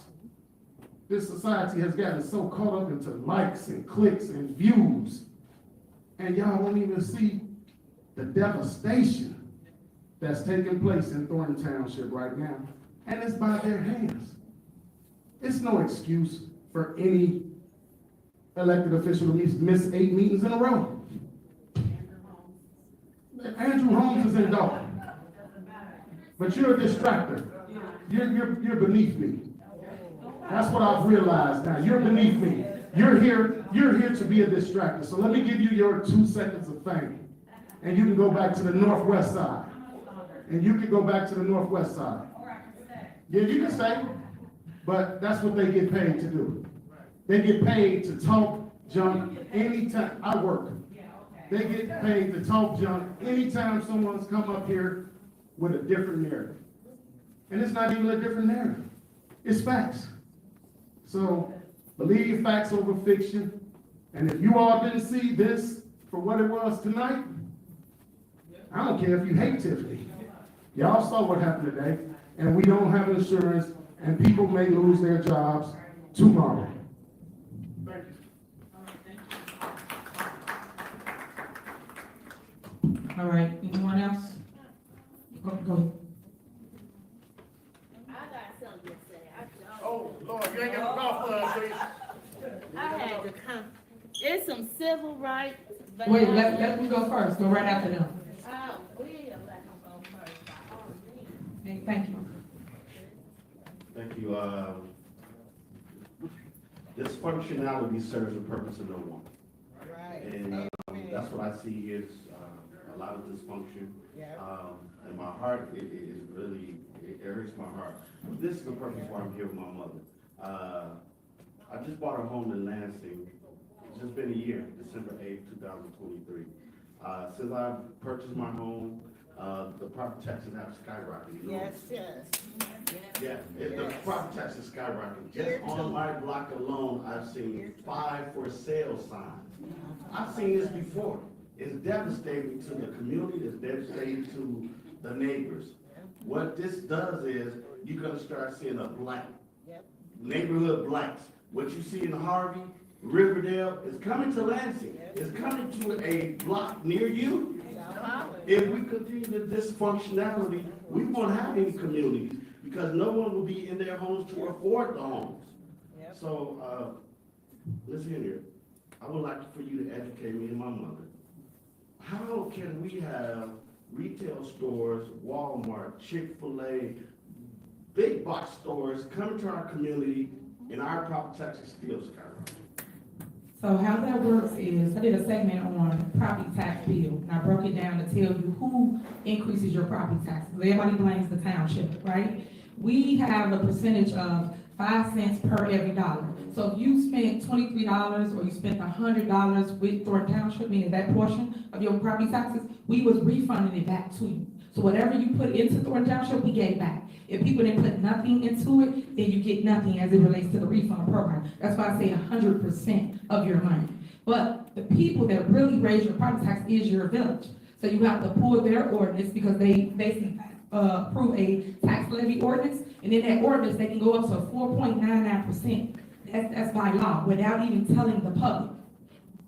This society has gotten so caught up into likes and clicks and views. And y'all won't even see the devastation that's taking place in Thornton Township right now. and it's by their hands. It's no excuse for any elected official to miss 8 meetings in a row. Andrew Holmes is in Dalton, but you're a distractor. You're beneath me. That's what I've realized now. You're beneath me. You're here to be a distractor. So let me give you your 2 seconds of fame. And you can go back to the northwest side. And you can go back to the northwest side. Yeah, you can stay. But that's what they get paid to do. They get paid to talk junk anytime. I work. They get paid to talk junk anytime someone's come up here with a different narrative. And it's not even a different narrative. It's facts. So believe facts over fiction. And if you all didn't see this for what it was tonight, I don't care if you hate Tiffany. Y'all saw what happened today. And we don't have insurance, and people may lose their jobs tomorrow. Thank you. All right, anyone else? Go. I got something to say. Oh, Lord, you ain't got to golf for us, please. I had to come. It's some civil rights. Wait, let them go first. Go right after them. Oh, we'll let them go first. By all means. Okay, thank you. Thank you. This functionality serves the purpose of no one. Right. And that's what I see is a lot of dysfunction. And my heart, it really, it hurts my heart. This is the purpose why I'm here with my mother. I just bought a home in Lansing. It's just been a year, December 8th, 2023. Since I've purchased my home, the property taxes have skyrocketed. You know? Yes. Yeah, the property taxes skyrocketed. Just on my block alone, I've seen 5 for sale signs. I've seen this before. It's devastating to the community, it's devastating to the neighbors. What this does is, you're gonna start seeing a black, neighborhood blacks. What you see in Harvey, Riverdale, is coming to Lansing. It's coming to a block near you. If we continue this functionality, we won't have any communities because no one will be in their homes to afford the homes. So, listen here. I would like for you to educate me and my mother. How can we have retail stores, Walmart, Chick-fil-A, big box stores come to our community and our property taxes still skyrocket? So how that works is, I did a segment on property tax bill, and I broke it down to tell you who increases your property taxes. Everybody blames the township, right? We have a percentage of 5 cents per every dollar. So if you spent $23 or you spent $100 with Thornton Township, meaning that portion of your property taxes, we was refunding it back to you. So whatever you put into Thornton Township, we gave back. If people didn't put nothing into it, then you get nothing as it relates to the refund program. That's why I say 100% of your money. But the people that really raise your property tax is your village. So you have to pull their ordinance because they basically approve a tax levy ordinance, and in that ordinance, they can go up to 4.99%. That's by law, without even telling the public.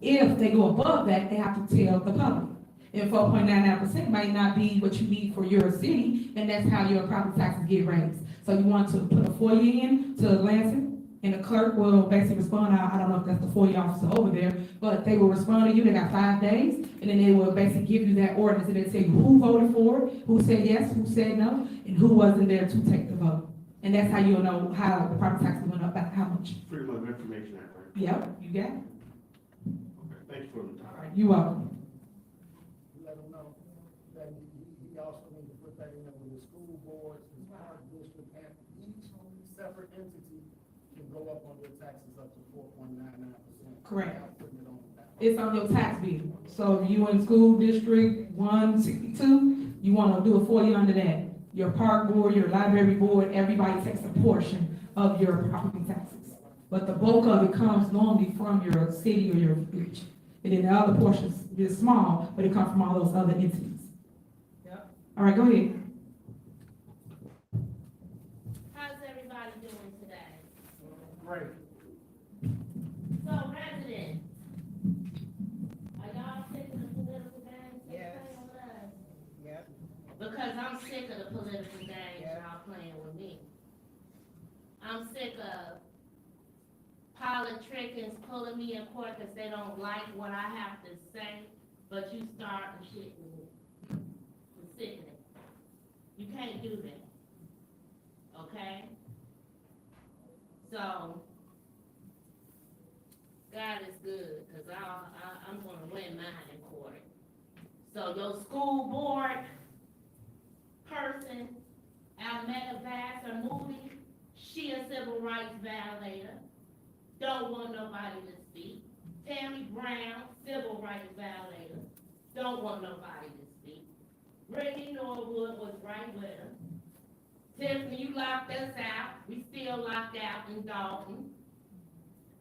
If they go above that, they have to tell the public. And 4.99% might not be what you need for your city, and that's how your property taxes get raised. So you want to put a FOIA in to Lansing, and the clerk will basically respond. I don't know if that's the FOIA officer over there, but they will respond to you. They got 5 days, and then they will basically give you that ordinance, and they tell you who voted for it, who said yes, who said no, and who wasn't there to take the vote. And that's how you'll know how the property taxes went up, by how much. Freedom of Information Act, right? Yep, you got it. Okay, thank you for the time. All right, you're welcome. Let them know that he also needs to put that in there with the school boards, the park district, and each separate entity can go up on their taxes up to 4.99%. Correct. Putting it on that. It's on your tax bill. So if you in school district 162, you want to do a FOIA under that. Your park board, your library board, everybody takes a portion of your property taxes. But the bulk of it comes normally from your city or your village. And then the other portions is small, but it comes from all those other entities. Yep. All right, go ahead. How's everybody doing today? Great. So, residents, are y'all sick of the political games they play on us? Yep. Because I'm sick of the political games y'all playing with me. I'm sick of politicians pulling me in court because they don't like what I have to say, but you start the shit with me. It's sickening. You can't do that. Okay? So, God is good, because I'm going to win mine in court. So your school board person, Almeda Vassar Moody, she a civil rights violator. Don't want nobody to speak. Tammy Brown, civil rights violator. Don't want nobody to speak. Brittany Norwood was right with her. Tiffany, you locked us out. We still locked out in Dalton.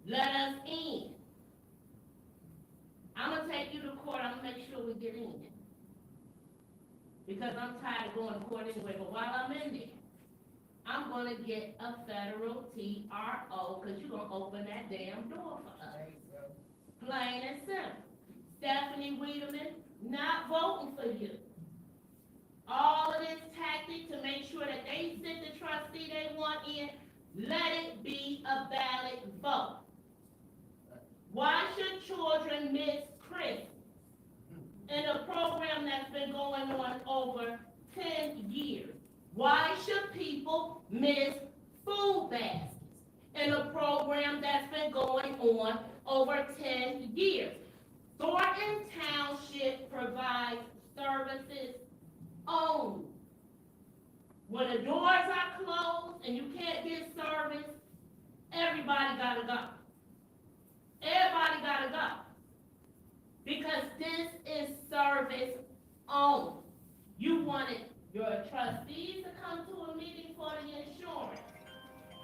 Let us in. I'm going to take you to court. I'm going to make sure we get in. Because I'm tired of going to court anyway. But while I'm in there, I'm going to get a federal TRO because you're going to open that damn door for us. Plain and simple. Stephanie Wiedemann, not voting for you. All of this tactic to make sure that they sit the trustee they want in, let it be a valid vote. Why should children miss Christmas in a program that's been going on over 10 years? Why should people miss food baskets in a program that's been going on over 10 years? Thornton Township provides services only. When the doors are closed and you can't get service, everybody gotta go. Everybody gotta go. Because this is service only. You wanted your trustees to come to a meeting for the insurance.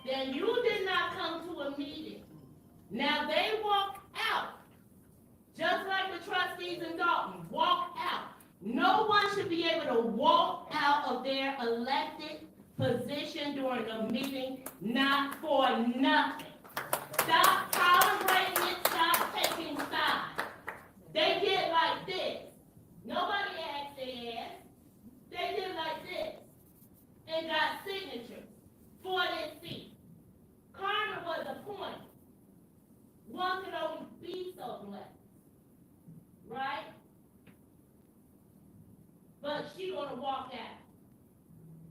Then you did not come to a meeting. Now they walked out. Just like the trustees in Dalton walked out. No one should be able to walk out of their elected position during a meeting, not for nothing. Stop tolerating it, stop taking sides. They get like this. Nobody asked their ass. They did like this and got signatures for this seat. Carter was appointed. One could only be so blessed. Right? But she gonna walk out.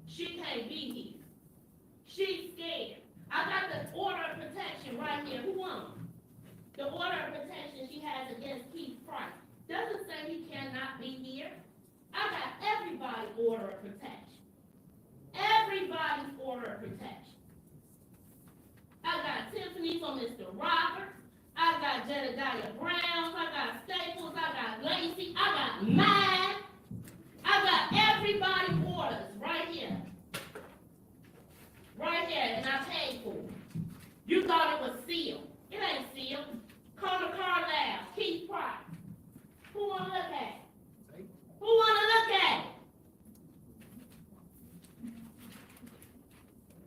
She can't be here. She's scared. I got the order of protection right here. Who won? The order of protection she has against Keith Price. Doesn't say he cannot be here. I got everybody's order of protection. Everybody's order of protection. I got Tiffany from Mr. Roberts. I got Jedediah Browns. I got Staples. I got Lacey. I got mine. I got everybody's orders right here. Right here, and I paid for it. You thought it was sealed. It ain't sealed. Colonel Carlisle, Keith Price. Who wanna look at it? Who wanna look at it?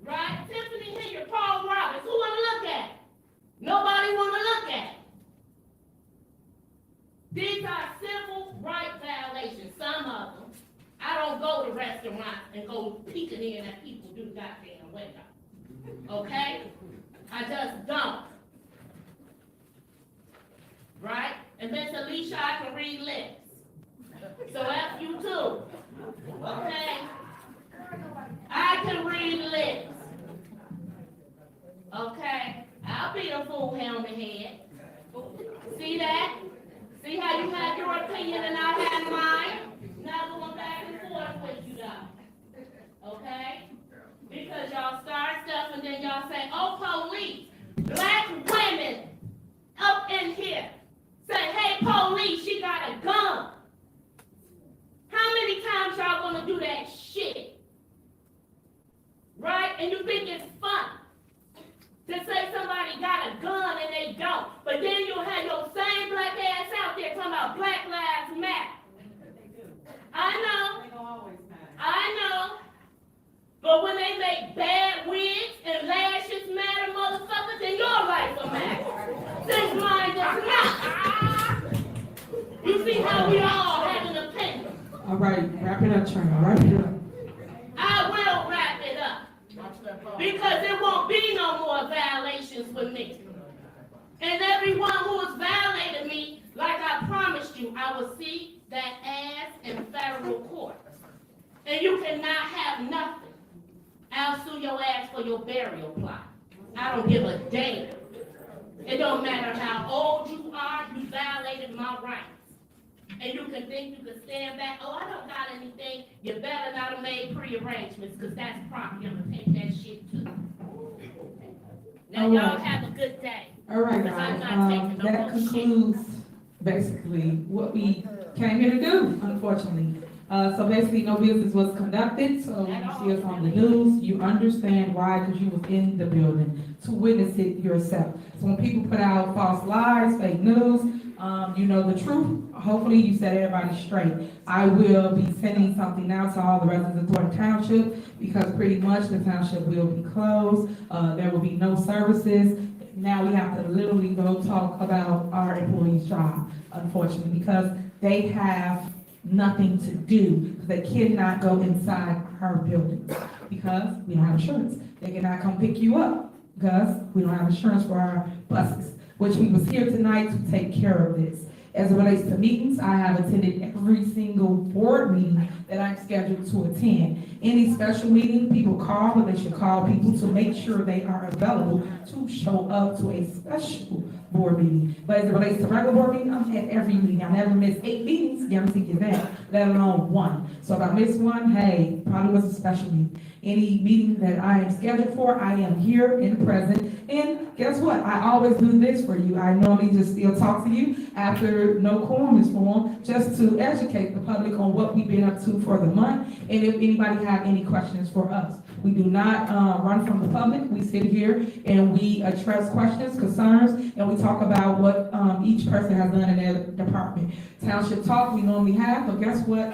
Right? Tiffany Hilliard, Paul Roberts. Who wanna look at it? Nobody wanna look at it. These are civil rights violations, some of them. I don't go to restaurants and go peeking in at people do goddamn window. Okay? I just don't. Right? And Miss Alicia, I can read lips. So F you too. Okay? I can read lips. Okay? I'll be the fool helmet head. See that? See how you have your opinion and I have mine? Not going back and forth with you though. Okay? Because y'all start stuff and then y'all say, oh, police, black women up in here. Say, hey, police, she got a gun. How many times y'all gonna do that shit? Right? And you think it's fun to say somebody got a gun and they don't. But then you'll have your same black ass out there talking about Black Lives Matter. I know. I know. But when they make bad wigs and lashes matter, motherfuckers, then your life will matter. Since mine does not. You see how we all have an opinion. All right, wrap it up, Trina. Wrap it up. I will wrap it up. Because there won't be no for me. And everyone who has violated me, like I promised you, I will see that ass in federal court. And you cannot have nothing. I'll sue your ass for your burial plot. I don't give a damn. It don't matter how old you are, you violated my rights. And you can think you can stand back, oh, I don't got anything. You better not have made pre-arrangements, because that's property. I'm gonna take that shit too. Now, y'all have a good day. All right, Because I'm guys, not taking no that more shit. concludes basically what we came here to do, unfortunately. So basically, no business was conducted, so you see us on the news, you understand why, because you was in the building to witness it yourself. So when people put out false lies, fake news, you know the truth, hopefully you set everybody straight. I will be sending something out to all the residents of Thornton Township, because pretty much the township will be closed, there will be no services. Now we have to literally go talk about our employees' job, unfortunately, because they have nothing to do. They cannot go inside our buildings because we don't have insurance. They cannot come pick you up because we don't have insurance for our buses, which we was here tonight to take care of this. As it relates to meetings, I have attended every single board meeting that I'm scheduled to attend. Any special meeting, people call, but they should call people to make sure they are available to show up to a special board meeting. But as it relates to regular board meeting, I'm at every meeting. I never miss 8 meetings, guarantee you that, let alone one. So if I miss one, hey, probably was a special meeting. Any meeting that I am scheduled for, I am here and present. And guess what? I always do this for you. I normally just still talk to you after no quorum is formed, just to educate the public on what we've been up to for the month, and if anybody have any questions for us. We do not run from the public. We sit here and we address questions, concerns, and we talk about what each person has done in their department. Township talk we normally have, but guess what?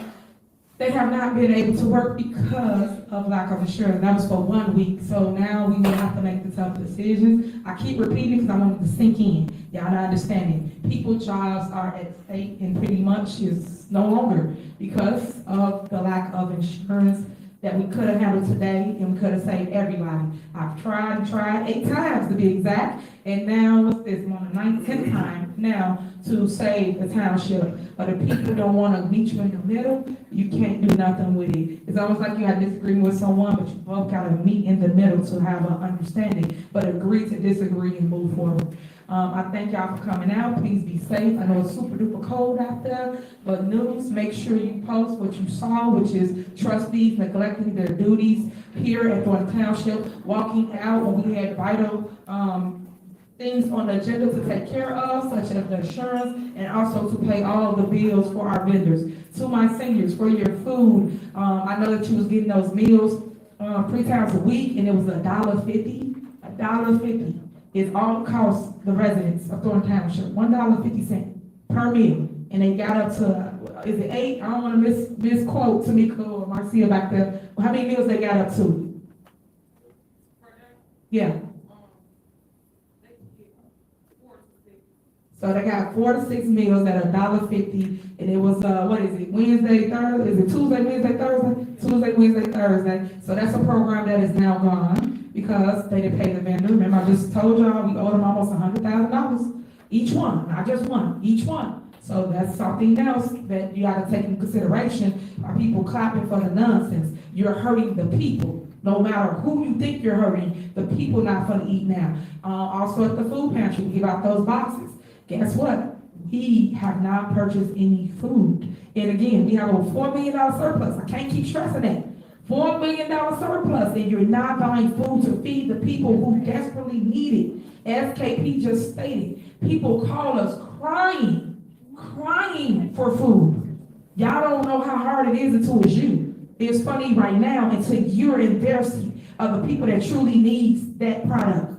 They have not been able to work because of lack of insurance. That was for 1 week. So now we will have to make the tough decisions. I keep repeating because I want it to sink in. Y'all not understanding. People's jobs are at stake and pretty much is no longer because of the lack of insurance that we could have handled today and we could have saved everybody. I've tried 8 times to be exact, and now what's this, I'm on the 10th time now to save the township. But if people don't want to meet you in the middle, you can't do nothing with it. It's almost like you had disagreement with someone, but you both got to meet in the middle to have an understanding, but agree to disagree and move forward. I thank y'all for coming out. Please be safe. I know it's super duper cold out there, but news, make sure you post what you saw, which is trustees neglecting their duties here at Thornton Township, walking out when we had vital things on the agenda to take care of, such as the insurance, and also to pay all the bills for our vendors. To my seniors, for your food, I know that you was getting those meals 3 times a week, and it was $1.50. $1.50 is all it costs the residents of Thornton Township, $1.50 per meal. And they got up to, is it 8? I don't want to misquote Tamika or Marcia back there. How many meals they got up to? Yeah. So they got 4 to 6 meals at $1.50, and it was, what is it, Wednesday, Thursday? Is it Tuesday, Wednesday, Thursday? Tuesday, Wednesday, Thursday. So that's a program that is now gone because they didn't pay the vendor. Remember, I just told y'all we owed them almost $100,000 each one, not just one, each one. So that's something else that you gotta take into consideration. Are people clapping for the nonsense? You're hurting the people. No matter who you think you're hurting, the people not gonna eat now. Also at the food pantry, we give out those boxes. Guess what? We have not purchased any food. And again, we have a $4 million surplus. I can't keep stressing that. $4 million surplus, and you're not buying food to feed the people who desperately need it. SKP just stated, people call us crying for food. Y'all don't know how hard it is until it's you. It's funny right now until you're in their seat of the people that truly needs that product.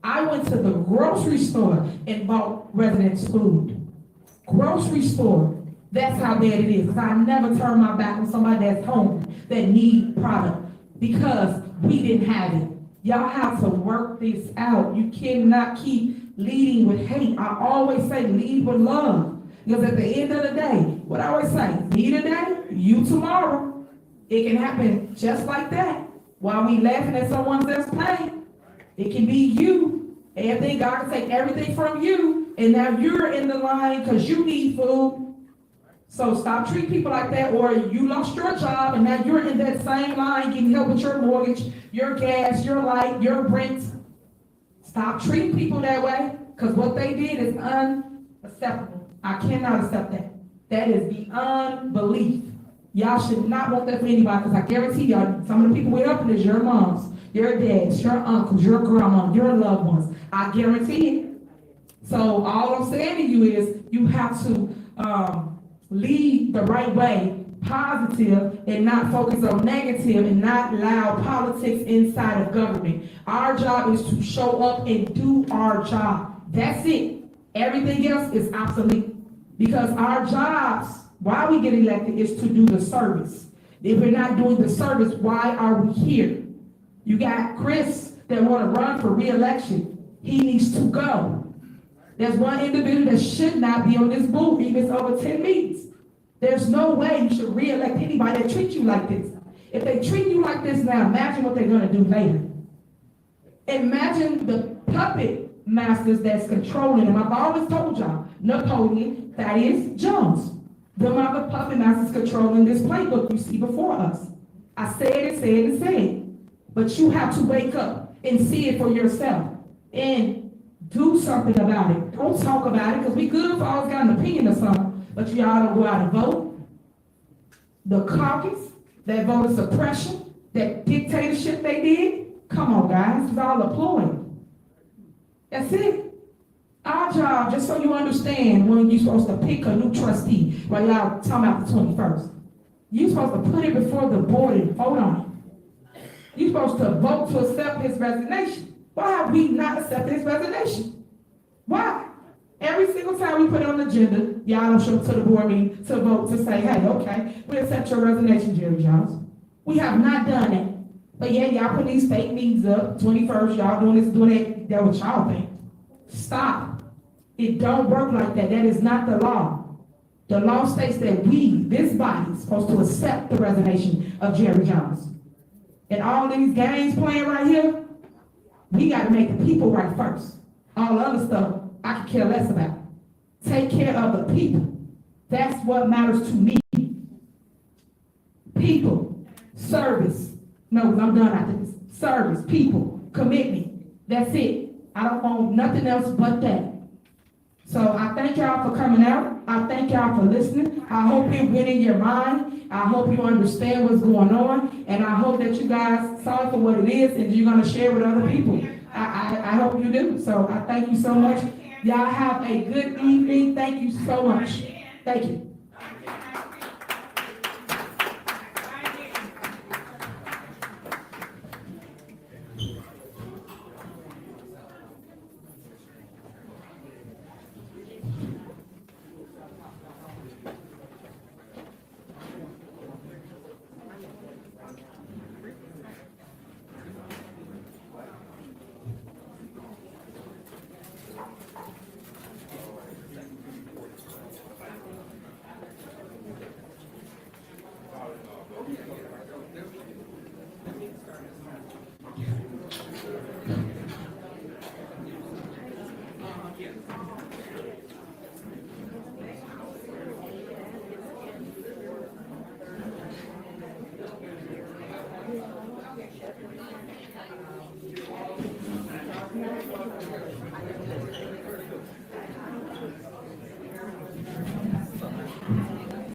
I went to the grocery store and bought residents food. Grocery store. That's how bad it is. Because I never turn my back on somebody that's home that need product because we didn't have it. Y'all have to work this out. You cannot keep leading with hate. I always say lead with love. Because at the end of the day, what I always say, me today, you tomorrow. It can happen just like that. While we laughing at someone else's pain, it can be you And then God can take everything from you, and now you're in the line because you need food. So stop treating people like that, or you lost your job, and now you're in that same line getting help with your mortgage, your gas, your light, your rent. Stop treating people that way, because what they did is unacceptable. I cannot accept that. That is beyond belief. Y'all should not want that for anybody, because I guarantee y'all, some of the people we're up in is your moms, your dads, your uncles, your grandma, your loved ones. I guarantee it. So all I'm saying to you is you have to lead the right way, positive, and not focus on negative, and not allow politics inside of government. Our job is to show up and do our job. That's it. Everything else is obsolete. Because our jobs, why we get elected, is to do the service. If we're not doing the service, why are we here? You got Chris that want to run for re-election. He needs to go. There's one individual that should not be on this board, even if it's over 10 meetings. There's no way you should re-elect anybody that treats you like this. If they treat you like this now, imagine what they're going to do later. Imagine the puppet masters that's controlling them. I've always told y'all, Napoleon, Thaddeus, Jones. Them are the puppet masters controlling this playbook you see before us. I said it, said it, said it. But you have to wake up and see it for yourself. And do something about it. Don't talk about it, because we good if always got an opinion or something, but y'all don't go out and vote. The caucus, that voter suppression, that dictatorship they did, come on guys, it's all applauding. That's it. Our job, just so you understand, when you're supposed to pick a new trustee, while y'all talking about the 21st, you're supposed to put it before the board and vote on it. You're supposed to vote to accept his resignation. Why have we not accepted his resignation? Why? Every single time we put it on the agenda, y'all don't show up to the board meeting to vote to say, hey, okay, we accept your resignation, Jerry Jones. We have not done it. But yeah, y'all put these fake meetings up, 21st, y'all doing this, doing that what y'all think. Stop. It don't work like that. That is not the law. The law states that we, this body, is supposed to accept the resignation of Jerry Jones. And all these games playing right here, we got to make the people right first. All other stuff, I could care less about. Take care of the people. That's what matters to me. People, service. No, I'm done after this. Service, people, commitment. That's it. I don't want nothing else but that. So I thank y'all for coming out. I thank y'all for listening. I hope it went in your mind. I hope you understand what's going on. And I hope that you guys saw it for what it is and you're going to share with other people. I hope you do. So I thank you so much. Y'all have a good evening. Thank you so much. Thank you.